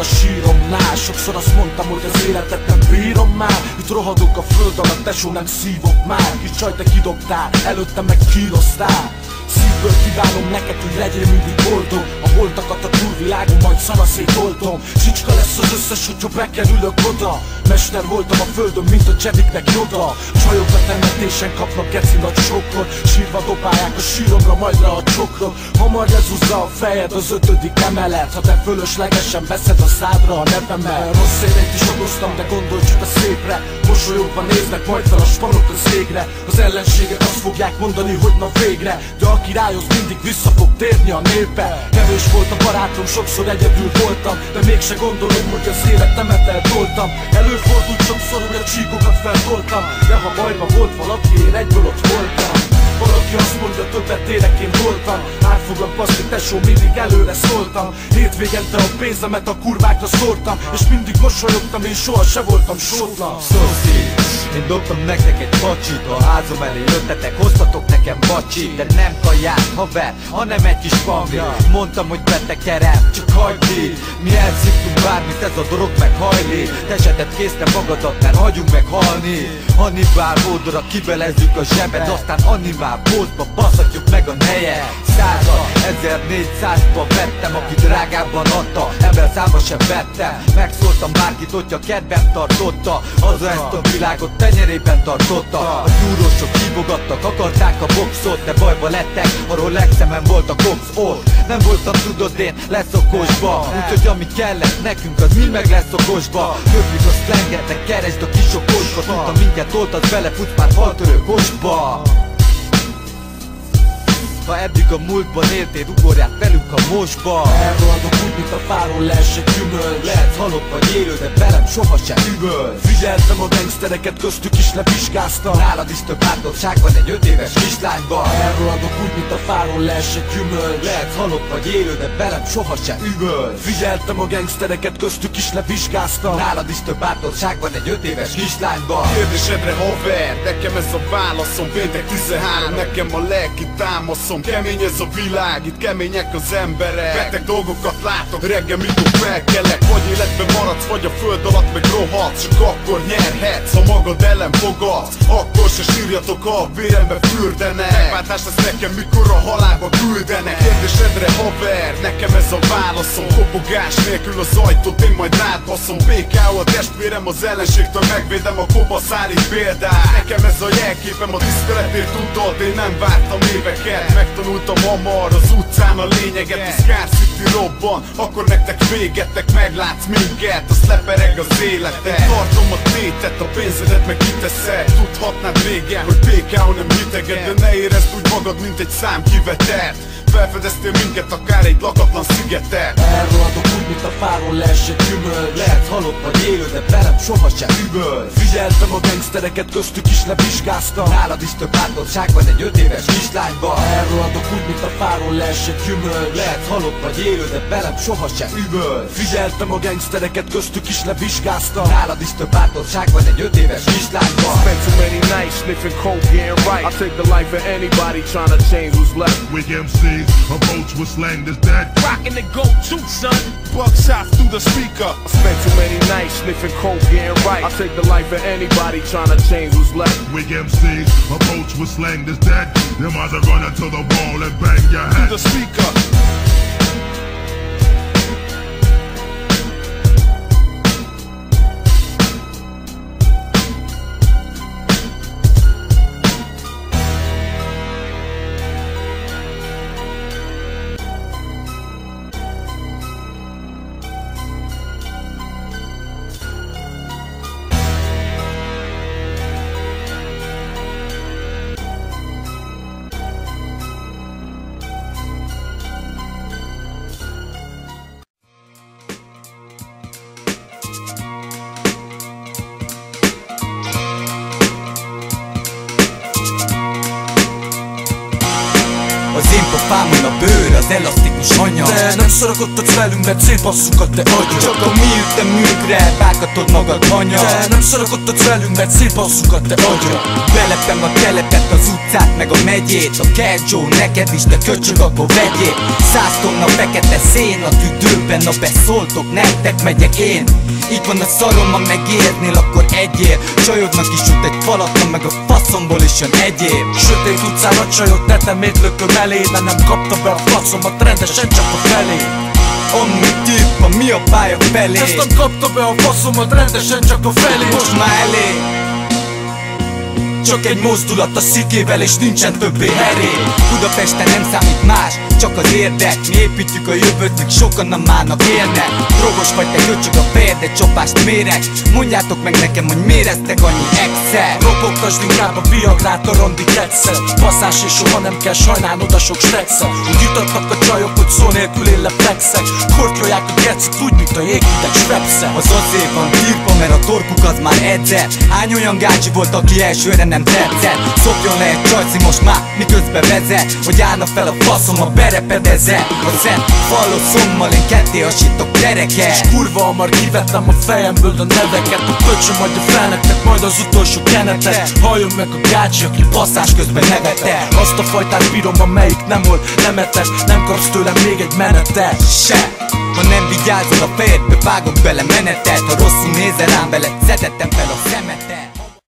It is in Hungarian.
a síromnál. Sokszor azt mondtam, hogy az életet nem bírom már. Itt rohadok a föld alatt, tesó, nem szívok már. Kis csaj, te kidobtál, előttem meg kíroztál. Szívből kívánom neked, hogy legyél mindig boldog. A holtakat a túlvilágon majd szanaszétoltom. Csicska lesz az összes, hogyha bekerülök oda. Mester voltam a földön, mint a Jediknek Yoda. Csajok a temetésen kapnak geci nagy sokkot. Sírva dobálják a síromra, majd le a csokrot. Hamar lezúzza a fejed az 5. emelet. Ha te fölöslegesen veszed a szádra a nevemmel. Rossz élet is okoztam, de gondolj csak a szépre. Mosolyogva néznek majd fel a spanok az égre. Az ellenségek azt fogják mondani, hogy na végre. De aki rájössz, mindig vissza fog térni a népe. Kevés volt a barátom, sokszor egyedül voltam. De mégse gondolom, hogy az életemet eltoltam. Előfordult sokszor, hogy a csíkokat feltoltam. De ha bajban volt valaki, én egyből ott voltam. Valaki azt mondja, többet érek, én voltam. Át foglak baszni, tesó, mindig előre szóltam. Hétvégente a pénzemet a kurvákra szórtam. És mindig mosolyogtam, én soha se voltam sótlan. Én dobtam nektek egy pacsit, a házom elé jöttetek, hoztatok nekem bacsit. De nem kaját, haver, hanem egy kis pangli. Mondtam, hogy betekerem, csak hagyd így. Mi elszívtunk bármit, ez a dolog meghajli. Tesetet készte magadat, mert hagyunk meghalni. Hannibal módra kibelezzük a zsebed, aztán animál pózba baszhatjuk meg a nejet. 1400-ba vettem, aki drágábban adta, ember száma sem vettem. Megszóltam bárkit, hogyha kedvem tartotta, haza ezt a világot tenyerében tartotta. A gyúrósok hívogattak, akarták a boxot, de bajba lettek, a Rolexemen volt a cox ott. Nem voltam, tudod én, leszokosba, úgyhogy ami kellett nekünk, az mind meg lesz okosba. Köpjük a szlenget, de keresd a kis okosba, tudtam mindjárt oltad bele, futsz már faltörő kosba. Ha eddig a múltban éltél, ugorjál velünk a mosba. Elrohadok úgy, mint a fáról leesett gyümölcs. Lehetsz halott vagy élő, de velem sohasem üvöl. Figyeltem a gangstereket, köztük is levizsgáztam. Nálad is több bátorság van egy 5 éves kislányban. Elrohadok úgy, mint a fáról leesett gyümölcs. Lehetsz halott vagy élő, de velem sohasem üvöl. Figyeltem a gangstereket, köztük is levizsgáztam. Nálad is több bátorság van egy 5 éves kislányban. Kérdésedre haver, nekem ez a válaszom. Péntek 13, nekem a lelki támaszom. Kemény ez a világ, itt kemények az emberek. Beteg dolgokat látok, reggel mikor felkelek. Vagy életben maradsz, vagy a föld alatt meg rohadsz. Csak akkor nyerhetsz, ha magad ellen fogadsz. Akkor se sírjatok, ha a vérembe fürdenek. Megváltás lesz nekem, mikor a halálba küldenek. Kérdésedre haver, nekem ez a válaszom. Kopogás nélkül az ajtót én majd rád baszom. PKO a testvérem, az ellenségtől megvédem a kopaszári példát. Nekem ez a jelképem, a tiszteletért tudod, én nem vártam éveket. Megtanultam hamar az utcán a lényeget. A Scar City robban, akkor nektek végetek. Meglátsz minket, azt lepereg az életed. Tartom a tétet, a pénzedet meg kiteszed. Tudhatnád régen, hogy PKO nem hiteged. De ne érezd úgy magad, mint egy szám kivetett. Felfedeztél minket, akár egy lakatlan szigetet. Elrohadok úgy, mint a fáról leesett gyümölcs. Lehetsz halott vagy élő, de velem sohasem üvöl. Figyeltem a gangstereket, köztük is levizsgáztam. Nálad is több bátorság van egy 5 éves kislányban. Elrohadok úgy, mint a fáról leesett gyümölcs. Lehetsz halott vagy élő, de velem sohasem üvöl. Figyeltem a gangstereket, köztük is levizsgáztam. Nálad is több bátorság van egy 5 éves kislányban. Spent too many nights sniffing coke, getting right. I'll take the life of anybody trying to change who's left. Weak MCs, approach with slang that's dead. Rockin' the go-to, son. Buckshot through the speaker. I spent too many nights sniffing coke, getting right. I'll take the life of anybody trying to change who's left. Weak MCs, approach with slang that's dead. Them eyes are running to the wall and bang your head. Through the speaker. fámon a bőr, az elasztikus anya. De nem szarakodtatsz velünk, mert szétbasszuk a te agyad. Csak a mi ütemünkre bákatod magad hanya. De nem szarakodtatsz velünk, mert szétbasszuk a te agyad. Belepem a telepet, az utcát, meg a megyét. A Joe, neked is, de köcsög, akkor vegyél. 100 tonna fekete szén a tüdőben, ha beszóltok, nektek megyek én. Így van a szarom, ha megérnél, akkor egyél. Csajodnak is jut egy falatlan, meg a faszomból is jön egyéb. Sötét utcán a csajod tetemét lököm elé, de nem kapta be a faszomat rendesen, csak a felé. Amúgy tipp, mi a pálya felé. Ezt nem kapta be a faszomat rendesen, csak a felé. Most már elég. Csak egy mozdulat a szikével, és nincsen többé herék. Budapesten nem számít más, csak az érdek. Mi építjük a jövőt, míg sokan a mának élnek. Drogos vagy, te köcsög a fejed, egy csapást mérek. Mondjátok meg nekem, hogy méreztek annyi exet. Ropogtasd inkább a viagrát, a rondik egyszer. Passzás és soha nem kell sajnálnod a sok strexet. Úgy jutatnak a csajok, hogy szó nélkül én leflexek. Kortyolják a gecit úgy, mint a jéghideg strepszel. Az azért van írva, mert a torkuk az már edzett. Hány olyan gácsi volt, aki elsőre nem tetszett? Szopjon le egy csajci most már, miközben vezet, hogy állna fel a faszom, a berepedezett. A szent falloszommal én ketté hasítok gyereket. És kurva hamar kivettem a fejemből a neveket. A pöcsöm adja fel nektek majd az utolsó kenetet. Halljon meg a gácsi, aki basszás közben nevetel. Azt a fajtát bírom, amelyik nem volt nemetes. Nem kapsz tőlem még egy menetet se. Ha nem vigyázol a fejedbe, vágok bele menetet. Ha rosszul nézel rám, veled szetettem fel a szemetet.